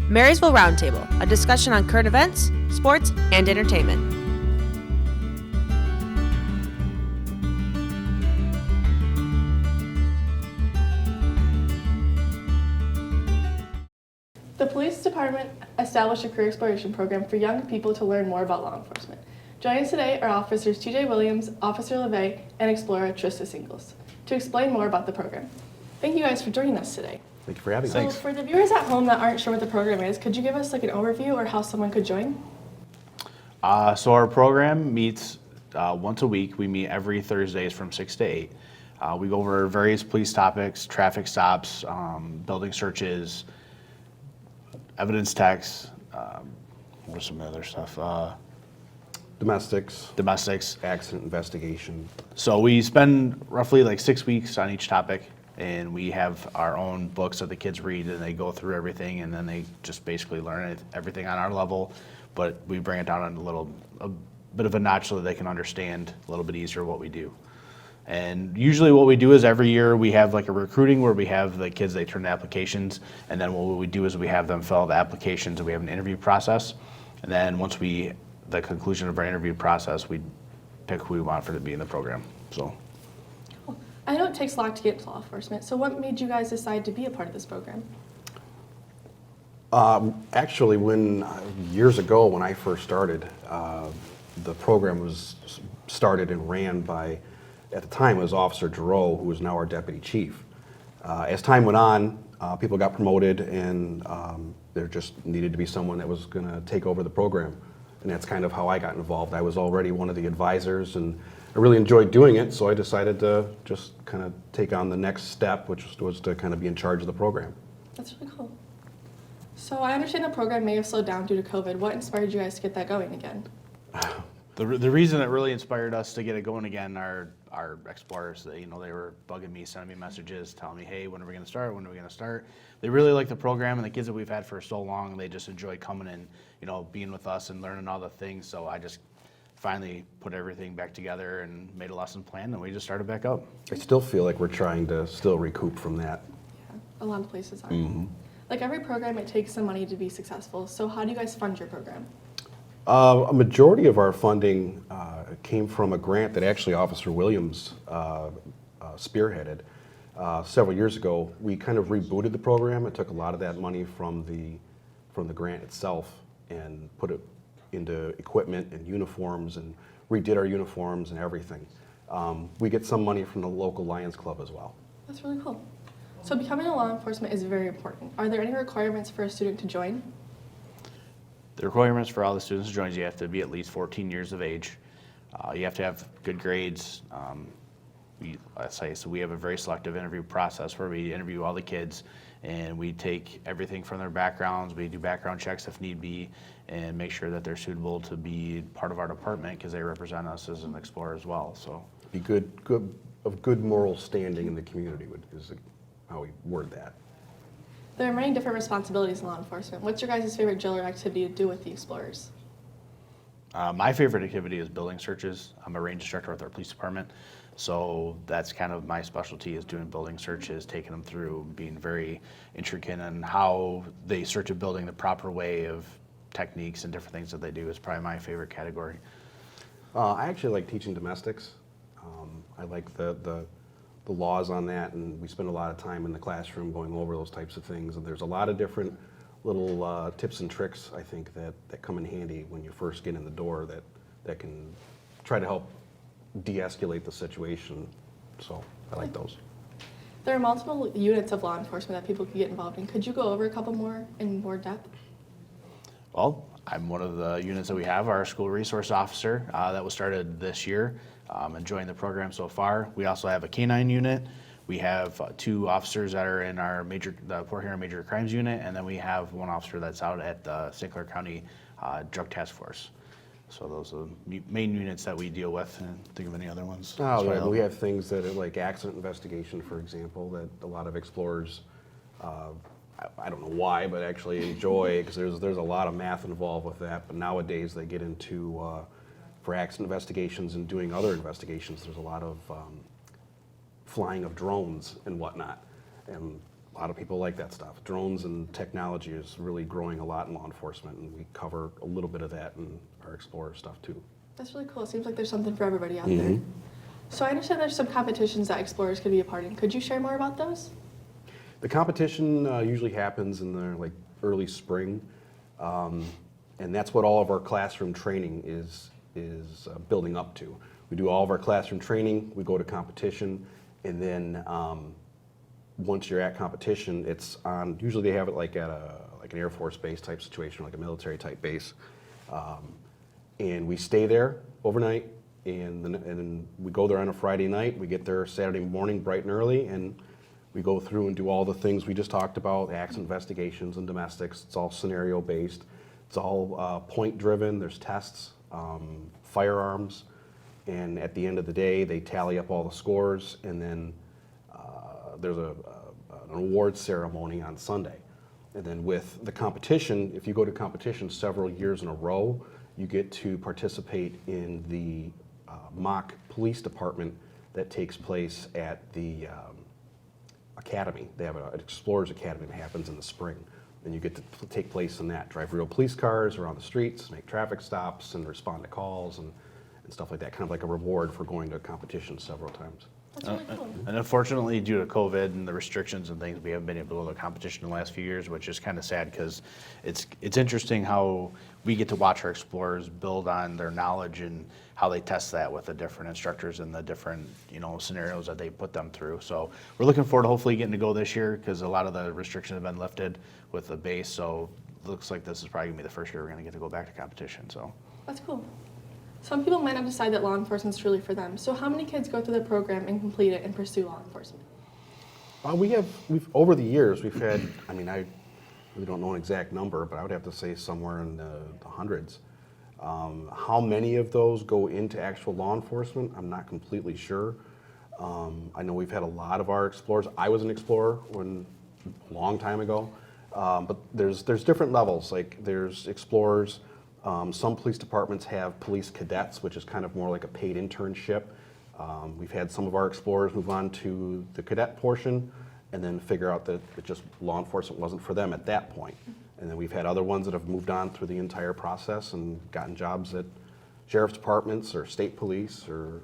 Marysville Roundtable, a discussion on current events, sports, and entertainment. The police department established a career exploration program for young people to learn more about law enforcement. Joining us today are Officers TJ Williams, Officer LeVay, and Explorer Trista Singles to explain more about the program. Thank you guys for joining us today. Thank you for having us. So for the viewers at home that aren't sure what the program is, could you give us like an overview or how someone could join? So our program meets once a week. We meet every Thursdays from 6 to 8. We go over various police topics, traffic stops, building searches, evidence techs, what's some other stuff? Domestics. Accident investigation. So we spend roughly like 6 weeks on each topic, and we have our own books that the kids read, and they go through everything, and then they just basically learn everything on our level, but we bring it down on a bit of a notch so that they can understand a little bit easier what we do. And usually what we do is every year we have like a recruiting where we have the kids, they turn the applications, and then what we do is we have them fill out the applications, and we have an interview process. And then once the conclusion of our interview process, we pick who we want to be in the program. So, Cool. I know it takes a lot to get into law enforcement, so what made you guys decide to be a part of this program? Actually, years ago when I first started, the program was started and ran by, at the time it was Officer Giroux, who is now our deputy chief. As time went on, people got promoted, and there just needed to be someone that was going to take over the program. And that's kind of how I got involved. I was already one of the advisors, and I really enjoyed doing it, so I decided to just kind of take on the next step, which was to kind of be in charge of the program. That's really cool. So I understand the program may have slowed down due to COVID. What inspired you guys to get that going again? the reason that really inspired us to get it going again are our explorers. They were bugging me, sending me messages, telling me, hey, when are we going to start? When are we going to start? They really like the program, and the kids that we've had for so long, they just enjoy coming and being with us and learning all the things. So I just finally put everything back together and made a lesson plan, and we just started back up. I still feel like we're trying to still recoup from that. Yeah, a lot of places are. Mm-hmm. Like every program, it takes some money to be successful. So how do you guys fund your program? A majority of our funding came from a grant that actually Officer Williams spearheaded. Several years ago, we kind of rebooted the program and took a lot of that money from the grant itself and put it into equipment and uniforms and redid our uniforms and everything. We get some money from the local Lions Club as well. That's really cool. So becoming a law enforcement is very important. Are there any requirements for a student to join? The requirements for all the students to join is you have to be at least 14 years of age. You have to have good grades. So we have a very selective interview process where we interview all the kids, and we take everything from their backgrounds. We do background checks if need be, and make sure that they're suitable to be part of our department because they represent us as an explorer as well. So Be of good moral standing in the community is how we word that. There are many different responsibilities in law enforcement. What's your guys' favorite drill or activity to do with the explorers? My favorite activity is building searches. I'm a range instructor with our police department, so that's kind of my specialty, is doing building searches, taking them through, being very intricate in how they search a building, the proper way of techniques and different things that they do is probably my favorite category. I actually like teaching domestics. I like the laws on that, and we spend a lot of time in the classroom going over those types of things. And there's a lot of different little tips and tricks, I think, that come in handy when you first get in the door that can try to help de-escalate the situation. So I like those. There are multiple units of law enforcement that people could get involved in. Could you go over a couple more in more depth? Well, I'm one of the units that we have, our school resource officer, that was started this year. Enjoying the program so far. We also have a K-9 unit. We have 2 officers that are in the Port Huron Major Crimes unit, and then we have 1 officer that's out at the St. Clair County Drug Task Force. So those are the main units that we deal with. And think of any other ones? Oh, yeah, we have things that are like accident investigation, for example, that a lot of explorers, I don't know why, but actually enjoy, because there's a lot of math involved with that. But nowadays they get into, for accident investigations and doing other investigations, there's a lot of flying of drones and whatnot. And A lot of people like that stuff. Drones and technology is really growing a lot in law enforcement, and we cover a little bit of that in our Explorer stuff too. That's really cool. It seems like there's something for everybody out there. So I understand there's some competitions that Explorers could be a part in. Could you share more about those? The competition usually happens in the early spring, and that's what all of our classroom training is building up to. We do all of our classroom training, we go to competition, and then once you're at competition, it's on. Usually they have it like at an Air Force base type situation, like a military type base, and we stay there overnight, and then we go there on a Friday night. We get there Saturday morning bright and early, and we go through and do all the things we just talked about, accident investigations and domestics. It's all scenario based. It's all point driven. There's tests, firearms, and at the end of the day, they tally up all the scores, and then there's an award ceremony on Sunday. And then with the competition, if you go to competition several years in a row, you get to participate in the mock police department that takes place at the academy. They have an Explorers Academy that happens in the spring. And you get to take place in that, drive real police cars around the streets, make traffic stops, and respond to calls and stuff like that, kind of like a reward for going to a competition several times. That's really cool. And unfortunately, due to COVID and the restrictions and things, we haven't been able to go to competition in the last few years, which is kind of sad because it's interesting how we get to watch our explorers build on their knowledge and how they test that with the different instructors and the different scenarios that they put them through. So we're looking forward to hopefully getting to go this year because a lot of the restrictions have been lifted with the base. So it looks like this is probably gonna be the first year we're gonna get to go back to competition. So That's cool. Some people might not decide that law enforcement is truly for them. So how many kids go through the program and complete it and pursue law enforcement? We've over the years, we've had, I really don't know an exact number, but I would have to say somewhere in the hundreds. How many of those go into actual law enforcement, I'm not completely sure. I know we've had a lot of our explorers. I was an explorer a long time ago, but there's different levels. Like there's explorers. Some police departments have police cadets, which is kind of more like a paid internship. We've had some of our explorers move on to the cadet portion and then figure out that law enforcement wasn't for them at that point. And then we've had other ones that have moved on through the entire process and gotten jobs at sheriff's departments or state police or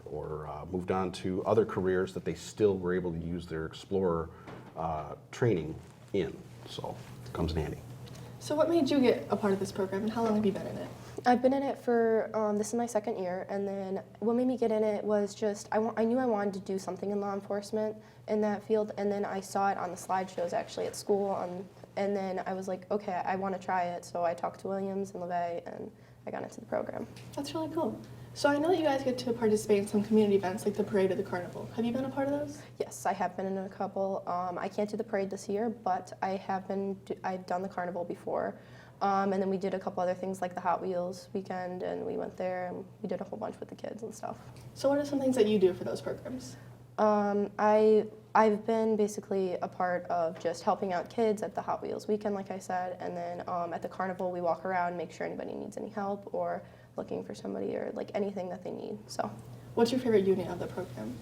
moved on to other careers that they still were able to use their explorer training in. So it comes in handy. So what made you get a part of this program and how long have you been in it? I've been in it for, this is my second year, and then what made me get in it was just, I knew I wanted to do something in law enforcement in that field, and then I saw it on the slideshows actually at school, and then I was like, okay, I want to try it, so I talked to Williams and LeVay, and I got into the program. That's really cool. So I know that you guys get to participate in some community events like the parade or the carnival. Have you been a part of those? Yes, I have been in a couple. I can't do the parade this year, but I've done the carnival before. And then we did a couple other things like the Hot Wheels weekend, and we went there and we did a whole bunch with the kids and stuff. So what are some things that you do for those programs? I've been basically a part of just helping out kids at the Hot Wheels weekend, like I said, and then at the carnival we walk around, make sure anybody needs any help or looking for somebody or like anything that they need. So, what's your favorite unit of the program?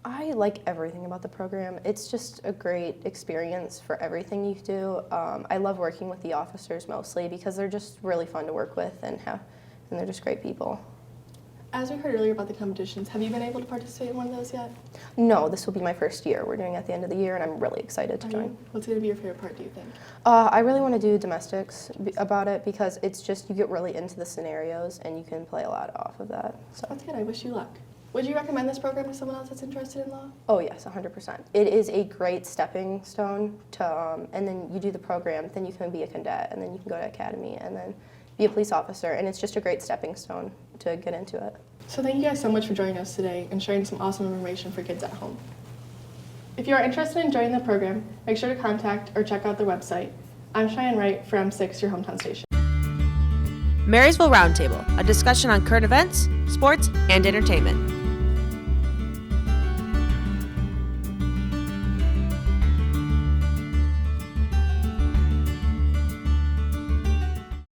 I like everything about the program. It's just a great experience for everything you do. I love working with the officers mostly because they're just really fun to work with and they're just great people. As we heard earlier about the competitions, have you been able to participate in one of those yet? No, this will be my first year. We're doing it at the end of the year, and I'm really excited to join. What's going to be your favorite part, do you think? I really want to do domestics about it because it's just you get really into the scenarios and you can play a lot off of that. So That's good. I wish you luck. Would you recommend this program to someone else that's interested in law? Oh yes, 100%. It is a great stepping stone to, and then you do the program, then you can be a cadet, and then you can go to academy, and then be a police officer, and it's just a great stepping stone to get into it. So thank you guys so much for joining us today and sharing some awesome information for kids at home. If you are interested in joining the program, make sure to contact or check out their website. I'm Cheyenne Wright for M6, your hometown station. Marysville Roundtable, a discussion on current events, sports, and entertainment.